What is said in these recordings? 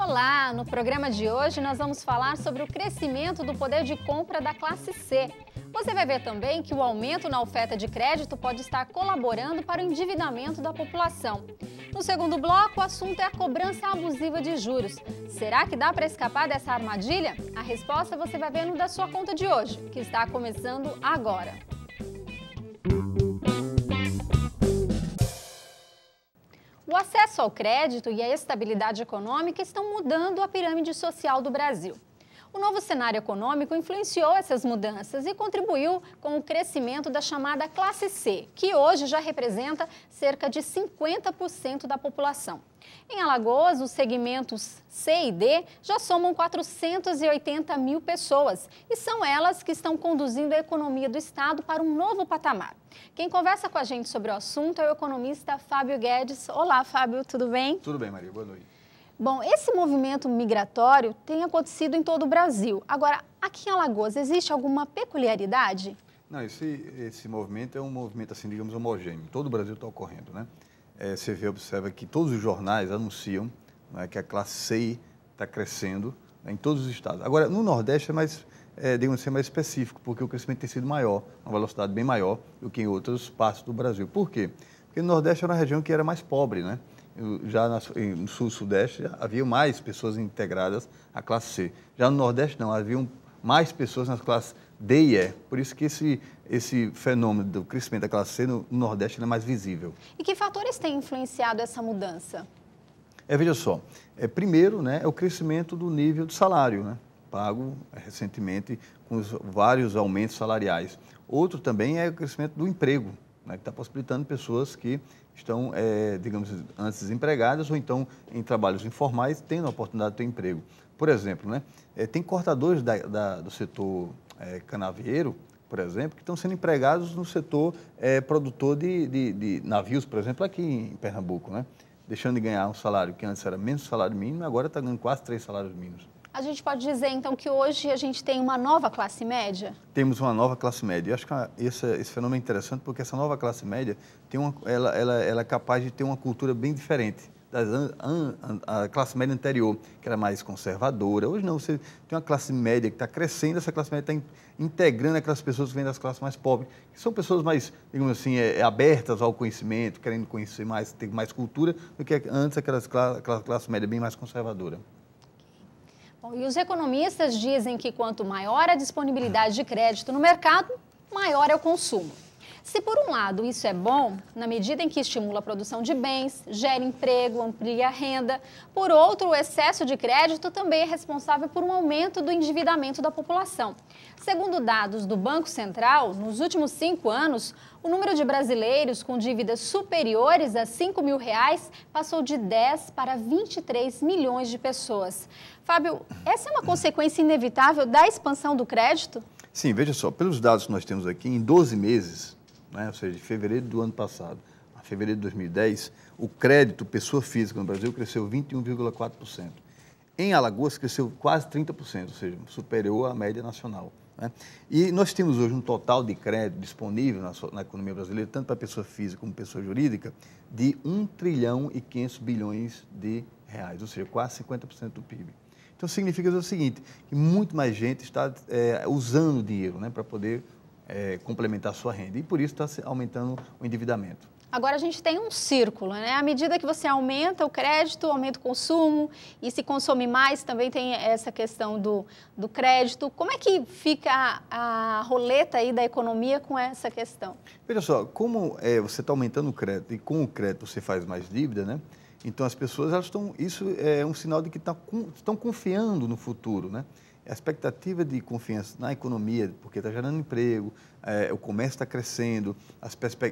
Olá! No programa de hoje nós vamos falar sobre o crescimento do poder de compra da classe C. Você vai ver também que o aumento na oferta de crédito pode estar colaborando para o endividamento da população. No segundo bloco, o assunto é a cobrança abusiva de juros. Será que dá para escapar dessa armadilha? A resposta você vai ver no Da Sua Conta de hoje, que está começando agora. O acesso ao crédito e a estabilidade econômica estão mudando a pirâmide social do Brasil. O novo cenário econômico influenciou essas mudanças e contribuiu com o crescimento da chamada classe C, que hoje já representa cerca de 50% da população. Em Alagoas, os segmentos C e D já somam 480 mil pessoas e são elas que estão conduzindo a economia do estado para um novo patamar. Quem conversa com a gente sobre o assunto é o economista Fábio Guedes. Olá, Fábio, tudo bem? Tudo bem, Maria. Boa noite. Bom, esse movimento migratório tem acontecido em todo o Brasil. Agora, aqui em Alagoas, existe alguma peculiaridade? Não, esse movimento é um movimento, assim, digamos, homogêneo. Todo o Brasil está ocorrendo, né? Você observa que todos os jornais anunciam, né, que a classe C está crescendo, né, em todos os estados. Agora, no Nordeste é mais, digamos assim, mais específico, porque o crescimento tem sido maior, uma velocidade bem maior do que em outras partes do Brasil. Por quê? Porque no Nordeste era uma região que era mais pobre, né? Já no Sul e Sudeste havia mais pessoas integradas à classe C. Já no Nordeste não, haviam mais pessoas nas classes D e E. Por isso que esse fenômeno do crescimento da classe C no Nordeste é mais visível. E que fatores têm influenciado essa mudança? Veja só, primeiro, né, é o crescimento do nível do salário, né, pago recentemente com os vários aumentos salariais. Outro também é o crescimento do emprego, né, que está possibilitando pessoas que estão, digamos, antes desempregadas ou então em trabalhos informais, tendo a oportunidade de ter emprego. Por exemplo, né, tem cortadores do setor canavieiro, por exemplo, que estão sendo empregados no setor produtor de navios, por exemplo, aqui em Pernambuco, né, deixando de ganhar um salário que antes era menos salário mínimo, agora está ganhando quase 3 salários mínimos. A gente pode dizer, então, que hoje a gente tem uma nova classe média? Temos uma nova classe média. Eu acho que esse fenômeno é interessante porque essa nova classe média ela é capaz de ter uma cultura bem diferente a classe média anterior, que era mais conservadora. Hoje não, você tem uma classe média que está crescendo, essa classe média está integrando aquelas pessoas que vêm das classes mais pobres, que são pessoas mais, digamos assim, abertas ao conhecimento, querendo conhecer mais, ter mais cultura, do que antes aquela classe média bem mais conservadora. Bom, e os economistas dizem que quanto maior a disponibilidade de crédito no mercado, maior é o consumo. Se por um lado isso é bom, na medida em que estimula a produção de bens, gera emprego, amplia a renda, por outro, o excesso de crédito também é responsável por um aumento do endividamento da população. Segundo dados do Banco Central, nos últimos 5 anos, o número de brasileiros com dívidas superiores a R$5 mil passou de 10 para 23 milhões de pessoas. Fábio, essa é uma consequência inevitável da expansão do crédito? Sim, veja só, pelos dados que nós temos aqui, em 12 meses, né, ou seja, de fevereiro do ano passado a fevereiro de 2010, o crédito pessoa física no Brasil cresceu 21,4%. Em Alagoas, cresceu quase 30%, ou seja, superior à média nacional, né? E nós temos hoje um total de crédito disponível na economia brasileira, tanto para pessoa física como pessoa jurídica, de 1 trilhão e 500 bilhões de reais, ou seja, quase 50% do PIB. Então, significa o seguinte, que muito mais gente está usando o dinheiro, né, para poder complementar a sua renda. E por isso está aumentando o endividamento. Agora a gente tem um círculo, né? À medida que você aumenta o crédito, aumenta o consumo, e se consome mais, também tem essa questão do crédito. Como é que fica a roleta aí da economia com essa questão? Veja só, como você está aumentando o crédito e com o crédito você faz mais dívida, né? Então as pessoas, isso é um sinal de que estão confiando no futuro, né? A expectativa de confiança na economia, porque está gerando emprego, o comércio está crescendo,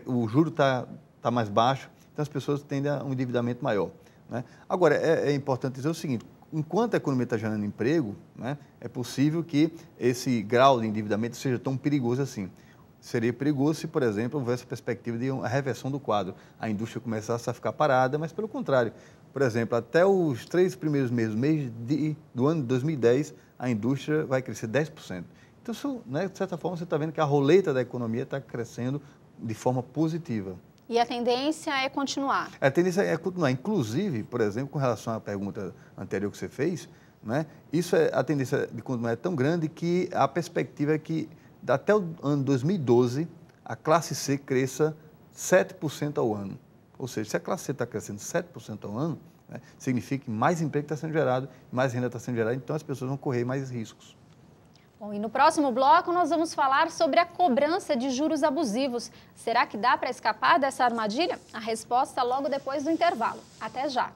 o juro está mais baixo, então as pessoas tendem a um endividamento maior, né? Agora, é importante dizer o seguinte, enquanto a economia está gerando emprego, né, é possível que esse grau de endividamento seja tão perigoso assim. Seria perigoso se, por exemplo, houvesse a perspectiva de uma reversão do quadro, a indústria começasse a ficar parada, mas pelo contrário. Por exemplo, até os 3 primeiros meses do ano de 2010, a indústria vai crescer 10%. Então, né, de certa forma, você está vendo que a roleta da economia está crescendo de forma positiva. E a tendência é continuar? A tendência é continuar. Inclusive, por exemplo, com relação à pergunta anterior que você fez, né, a tendência de continuar é tão grande que a perspectiva é que até o ano 2012 a classe C cresça 7% ao ano. Ou seja, se a classe C está crescendo 7% ao ano, né, significa que mais emprego está sendo gerado, mais renda está sendo gerada, então as pessoas vão correr mais riscos. Bom, e no próximo bloco nós vamos falar sobre a cobrança de juros abusivos. Será que dá para escapar dessa armadilha? A resposta logo depois do intervalo. Até já!